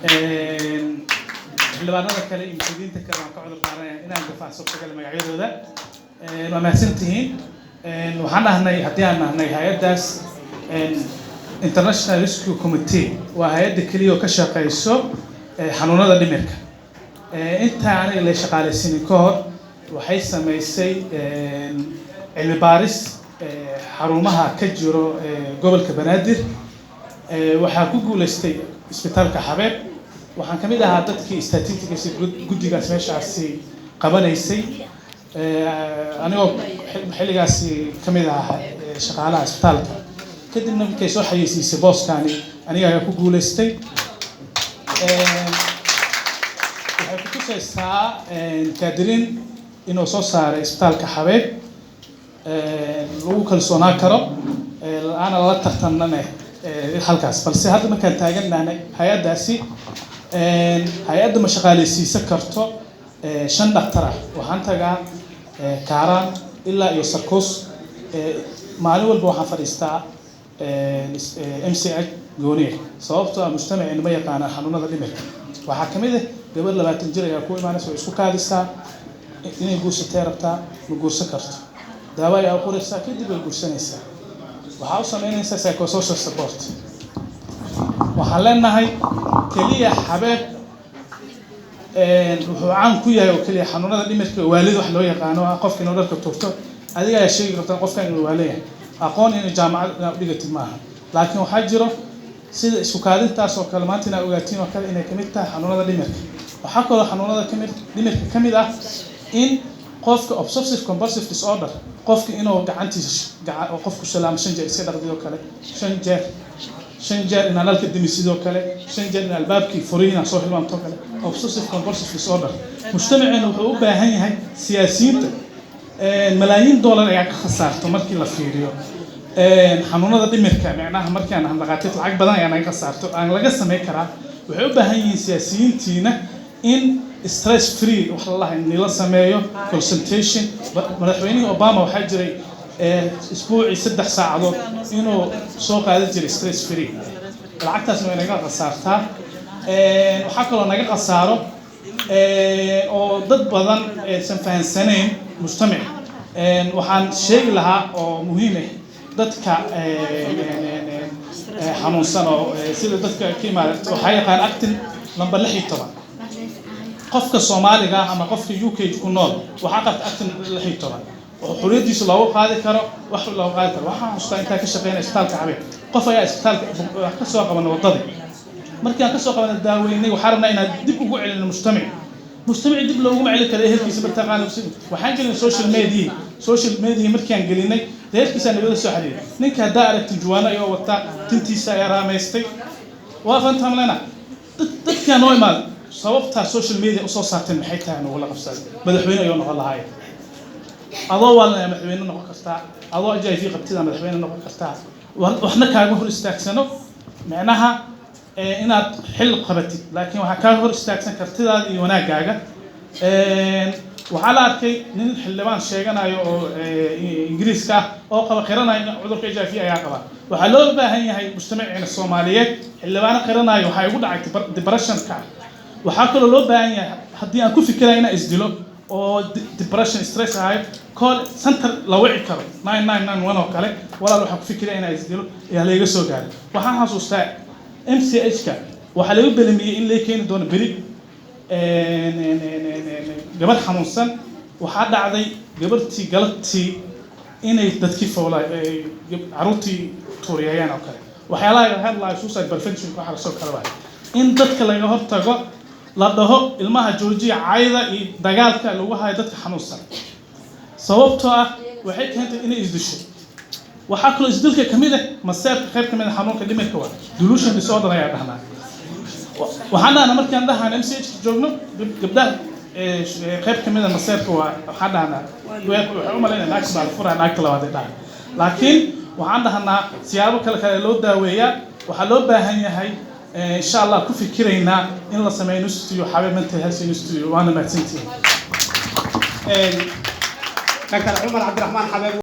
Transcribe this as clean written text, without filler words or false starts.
اللي بعدنا كله يمكن تكلم عن قاعدة القرآن إن أنا دفع سوق كلام يعيروا ذا وما سنتين وحنا هنا هدينا هنا هاي داس International Rescue Committee وهاي دكليو كشاف يسوع حنونا ذا دمرك أنت يعني اللي شغال سنكور وحيس ما يسي المبارس حرمها كجرو قبل كبنادر وحقوق الاستي إسبيتال كحباب وحن كميدا هادتك استاتيتيكس جودي قاس ماشي عسي قبل يسي أنا حلي قاسي كميدا شغالة إسبيتال كده إنه كيسو حيسي سبوس كاني أنا حقوق الاستي وحكوش الساعة كادرين إنه صار إسبيتال كحباب لو كل صناعة كرب أنا لا تختننا halkaas balse hadda markaan taaganahay hay'adaasi hay'adda ma shaqaaleysiisa karto 5 dhaqtar ah waxaan tagaa Kaaraan ilaa iyo Sarkos maalin walba waxaan fadhiistaa MCH gooniye sababtoo ah mujtamaceena ma yaqaan xanuunada dhimirka waxa kamid ah gabar 20 jir ayaa ku imaanaysa isku kaadisaa inay guursatay rabtaa ma guursan karto daawo ay qoraysaa kadib ay guursanaysaa waxaa u sameynaysaa psychosocial support waxaan leenahay kaliya xabeeb wuxuu caan ku yahay oo kaliya xanuunada dhimirka waalid wax loo yaqaano qofka inuu dharka turto adiga ayaa sheegi kartaa qofkan inuu waaleeyahay aqoon in jaamacad u dhigatid maaha laakiin waxaa jiro sida isku kaadintaas oo kale maanta inaad ogaatiin oo kale inay kamid tahay xanuunada dhimirka waxaa kaloo xanuunada dhimirka kamid ah in qofka obsessive compulsive disorder qofka inuu gacantiisa qofku salaam 5 jeer iska dhaqdiyo kale 5 jeer in analka dimisidoo kale 5 jeer in albaabkii furiina soo hilmaanto kale obsessive compulsive disorder mujtamaceena wuxuu u baahan yahay siyaasiyiinta malaayiin dollar ayaa ka khasaarto markii la fiiriyo xanuunada dhimirka macnaha markii aan dhaqaatiir lacag badan ayaa naga khasaarto aan laga sameyn karaa waxay u baahan yihiin siyaasiyiintiina in stress free wax la in la sameeyo consultation madaxweynaha Obama waxa jiray isbuucii 3 saacadood inuu soo qaadan jiray stress free lacagtaasna way naga qasaartaa waxa kaloo naga qasaaro oo dad badan aysan fahansaneen mujtamac waxaan sheegi lahaa oo muhiim ah dadka xanuunsan oo sida dadka ka imaadeen waxa yaqaan actin number 16 qofka Soomaaliga ama qofka UK ku nool waxa qabta actin 16 oo xuriyadiisu loo qaadi karo wax loo qaadi karo waxa xustaa inta ka shaqeynaa isbitaalka xabib qof ayaa isbitaalka wax ka soo qaban wadada markii aan ka soo qaban daaweynay waxa rabnaa inaan dib ugu celino mujtamac dib loogu macalin karo ehelkiisa martaqaan waxaan gelin social media markii aan gelinay ehelkiisa naga soo xariir ninka hada aragti juwaana iyo wata tintiisa ay raameystay waa fantam lana dadka noo imaad sababta social media u soo saarteen maxay tahay inuu la qabsado madaxweyne ayuu noqon lahaay adoo waalna madaxweyne noqon kartaa adoo ajay fi qabtida madaxweyne noqon kartaa waxna kaaga hor istaagsano macnaha inaad xil qabatid laakiin waxa kaaga hor istaagsan kartidaada iyo wanaagaaga waxa la arkay nin xildhibaan sheeganayo oo Ingiriiska oo qaba qiranayo cudurka HIV ayaa qaba waxa loo baahan yahay mujtamaceena Soomaaliyeed xildhibaan qiranayo waxa ugu dhacay depression-ka waxa kaloo loo baahan yahay haddii aan ku fikirayo inaan isdilo oo depression stress ahay call center la wici karo 9991 oo kale walaal waxa ku fikirayo inaan isdilo ayaa laga soo gaaray waxaan xasuustaa MCH-ka waxa lagu belamiyay in la keeni doono beri gabar xanuunsan waxa dhacday gabartii galabtii inay dadkii foolay caruurtii tuuriyayaan oo kale waxyaalaha headline suicide prevention waxa soo kala baa in dadka laga hortago la dhaho ilmaha joojiya caayda iyo dagaalka lagu hayo dadka xanuunsan sababtoo ah waxay keentay inay isdisho waxa kale isdilka kamid ah masaafka qayb kamid ah xanuunka dhimirka waa delusion disorder ayaa dhahnaa waxaana markaan dhahaan MCH joogno gabdhaha qayb kamid ah masaafka waa waxa dhahnaa waxa u maleynaa naagta baa furaa naagta labaad dhahan laakiin waxaan dhahnaa siyaabo kale loo daaweeyaa waxa loo baahan yahay إن شاء الله كوفي كرينا إن الله سمعنا نستوديو حبيب أنت هالشيء نستوديو وأنا ما تنتي. دكتور عمر عبد الرحمن حبيب